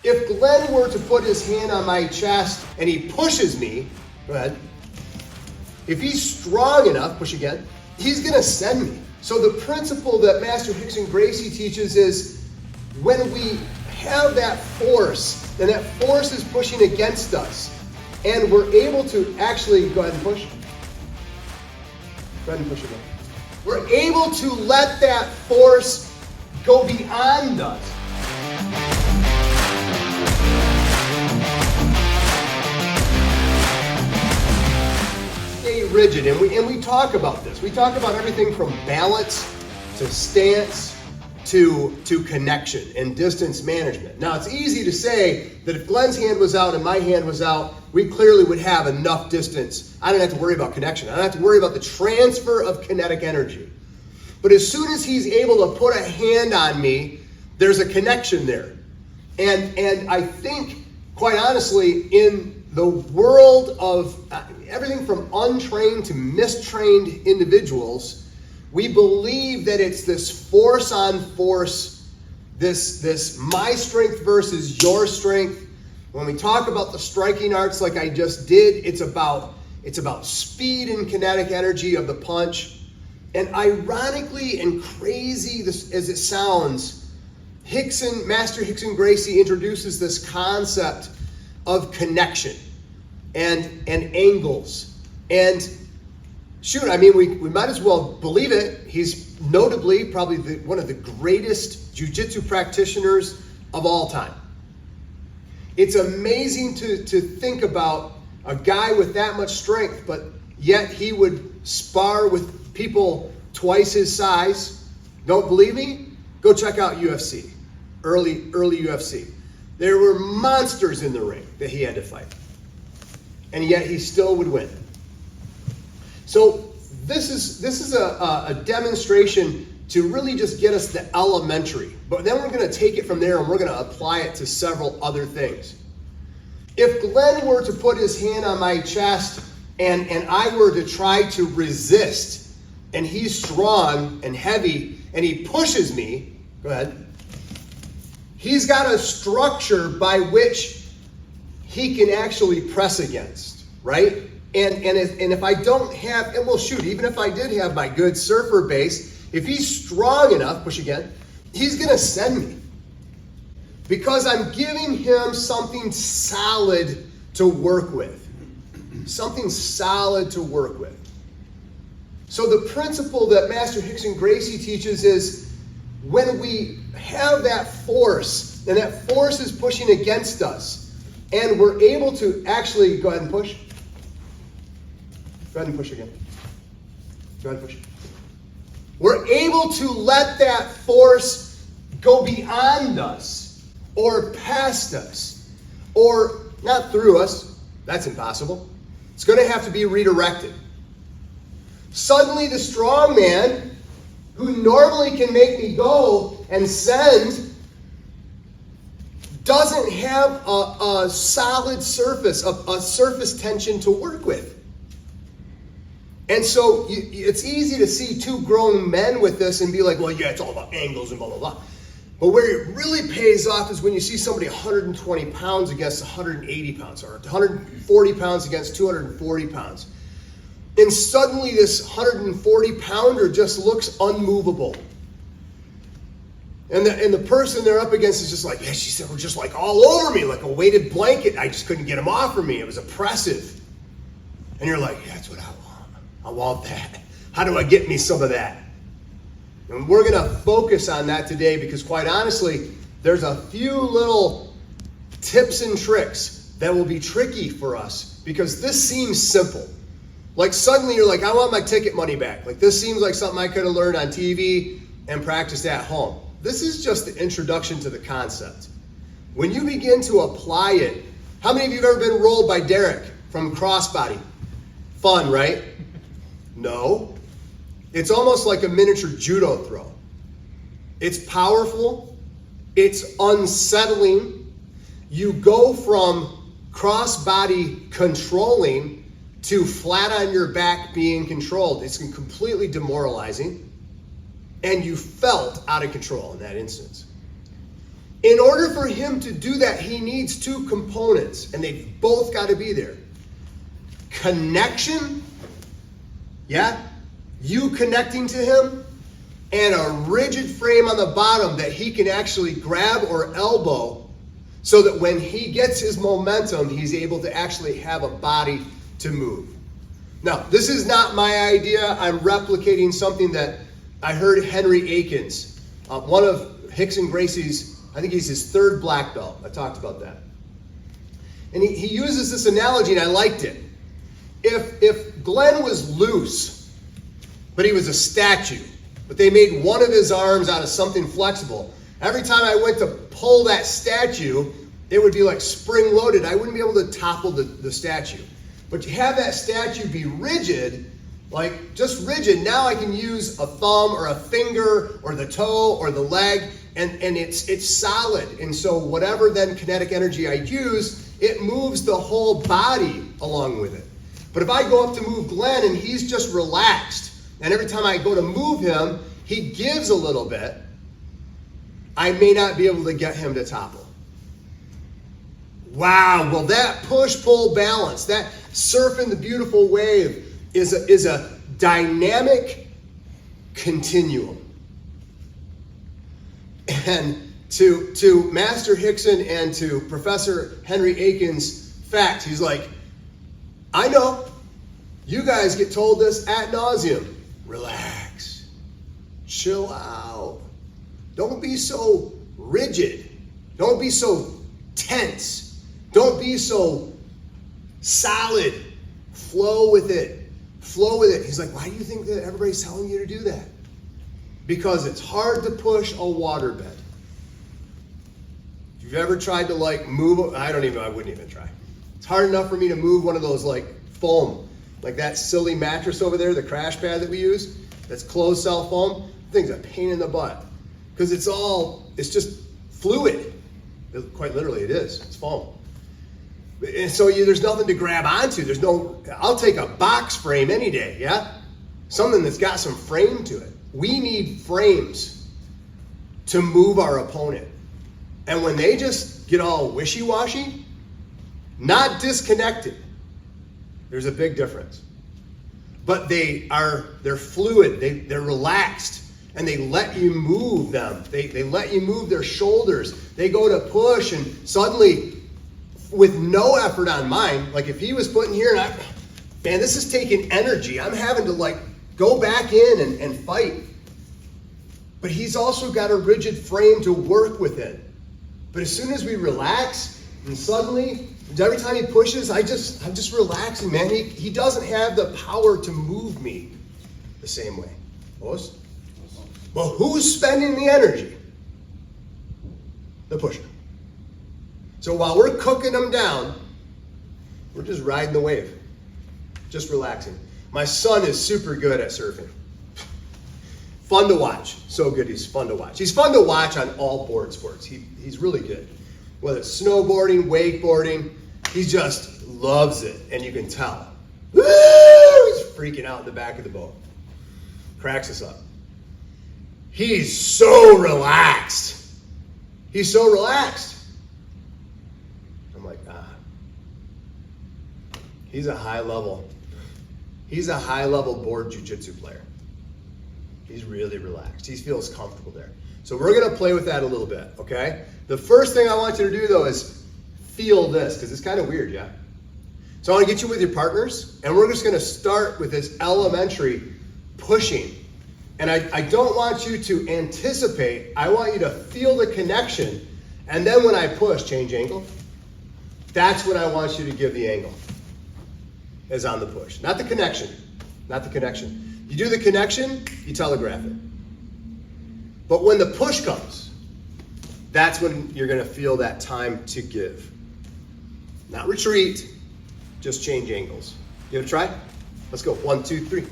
If Glenn were to put his hand on my chest and he pushes me, go ahead. If he's strong enough, push again, he's going to send me. So the principle that Master Rickson Gracie teaches is when we have that force, and that force is pushing against us, and we're able to actually, go ahead and push. Go ahead and push again. We're able to let that force go beyond us. Stay rigid, and we talk about this. We talk about everything from balance to stance to connection and distance management. Now, it's easy to say that if Glenn's hand was out and my hand was out, we clearly would have enough distance. I don't have to worry about connection. I don't have to worry about the transfer of kinetic energy. But as soon as he's able to put a hand on me, there's a connection there. And I think, quite honestly, in the world of everything from untrained to mistrained individuals, we believe that it's this force on force, this my strength versus your strength. When we talk about the striking arts like I just did, it's about speed and kinetic energy of the punch. And ironically and crazy as it sounds, Master Rickson Gracie introduces this concept of connection and angles. And shoot, I mean, we might as well believe it. He's notably probably one of the greatest Jiu Jitsu practitioners of all time. It's amazing to think about a guy with that much strength, but yet he would spar with people twice his size. Don't believe me? Go check out UFC, early UFC. There were monsters in the ring that he had to fight, and yet he still would win. So this is a demonstration to really just get us the elementary, but then we're going to take it from there and we're going to apply it to several other things. If Glenn were to put his hand on my chest and I were to try to resist, and he's strong and heavy and he pushes me, go ahead, he's got a structure by which he can actually press against, right? And if I don't have, and well, shoot, even if I did have my good surfer base, if he's strong enough, push again, he's going to send me. Because I'm giving him something solid to work with. Something solid to work with. So the principle that Master Rickson Gracie teaches is when we have that force, and that force is pushing against us, and we're able to actually, go ahead and push. Go ahead and push again. Go ahead and push. We're able to let that force go beyond us, or past us, or not through us. That's impossible. It's going to have to be redirected. Suddenly the strong man, who normally can make me go and send, doesn't have a solid surface, a surface tension to work with. And so it's easy to see two grown men with this and be like, well, yeah, it's all about angles and blah, blah, blah. But where it really pays off is when you see somebody 120 pounds against 180 pounds, or 140 pounds against 240 pounds. And suddenly this 140 pounder just looks unmovable. And the person they're up against is just like, yeah, she said, we're just like all over me, like a weighted blanket. I just couldn't get them off of me. It was oppressive. And you're like, yeah, that's what I want. I want that. How do I get me some of that? And we're going to focus on that today because, quite honestly, there's a few little tips and tricks that will be tricky for us because this seems simple. Like suddenly you're like, I want my ticket money back. Like this seems like something I could have learned on TV and practiced at home. This is just the introduction to the concept. When you begin to apply it, how many of you have ever been rolled by Derek from crossbody? Fun, right? No. It's almost like a miniature judo throw. It's powerful. It's unsettling. You go from crossbody controlling to flat on your back being controlled. It's completely demoralizing. And you felt out of control in that instance. In order for him to do that, he needs two components, and they've both got to be there. Connection, yeah, you connecting to him, and a rigid frame on the bottom that he can actually grab or elbow so that when he gets his momentum, he's able to actually have a body to move. Now, this is not my idea. I'm replicating something that I heard Henry Akins, one of Rickson Gracie's, I think he's his third black belt. I talked about that. And he uses this analogy, and I liked it. If Glenn was loose, but he was a statue, but they made one of his arms out of something flexible, every time I went to pull that statue, it would be like spring-loaded. I wouldn't be able to topple the statue. But you have that statue be rigid, like just rigid. Now I can use a thumb or a finger or the toe or the leg, and it's solid. And so whatever then kinetic energy I use, it moves the whole body along with it. But if I go up to move Glenn and he's just relaxed, and every time I go to move him, he gives a little bit, I may not be able to get him to topple. Wow, well that push-pull balance, that surfing the beautiful wave is a dynamic continuum. And to Master Rickson and to Professor Henry Akins' fact, he's like, I know, you guys get told this ad nauseum. Relax, chill out. Don't be so rigid. Don't be so tense. Don't be so solid. Flow with it. Flow with it. He's like, why do you think that everybody's telling you to do that? Because it's hard to push a waterbed. If you've ever tried to like move, I wouldn't even try. It's hard enough for me to move one of those like foam, like that silly mattress over there, the crash pad that we use, that's closed cell foam. The thing's a pain in the butt because it's just fluid. Quite literally it is, it's foam. And so there's nothing to grab onto. I'll take a box frame any day, yeah? Something that's got some frame to it. We need frames to move our opponent. And when they just get all wishy-washy, not disconnected, there's a big difference. But they're fluid, they're relaxed, and they let you move them. They let you move their shoulders. They go to push, and suddenly, with no effort on mine, like if he was putting here, and man, this is taking energy. I'm having to like go back in and fight. But he's also got a rigid frame to work within. But as soon as we relax, and suddenly, every time he pushes, I'm just relaxing, man. He doesn't have the power to move me the same way. Lois? Well, who's spending the energy? The pusher. So while we're cooking them down, we're just riding the wave, just relaxing. My son is super good at surfing. Fun to watch. So good, he's fun to watch. He's fun to watch on all board sports. He's really good. Whether it's snowboarding, wakeboarding, he just loves it, and you can tell. Woo! He's freaking out in the back of the boat. Cracks us up. He's so relaxed. He's so relaxed. I'm like, He's a high level board jiu-jitsu player. He's really relaxed. He feels comfortable there. So we're going to play with that a little bit, okay? The first thing I want you to do, though, is feel this, because it's kind of weird, yeah? So I want to get you with your partners, and we're just going to start with this elementary pushing. And I don't want you to anticipate. I want you to feel the connection. And then when I push, change angle. That's when I want you to give the angle, is on the push. Not the connection. Not the connection. You do the connection, you telegraph it. But when the push comes, that's when you're going to feel that time to give. Not retreat, just change angles. Give it a try. Let's go. 1, 2, 3.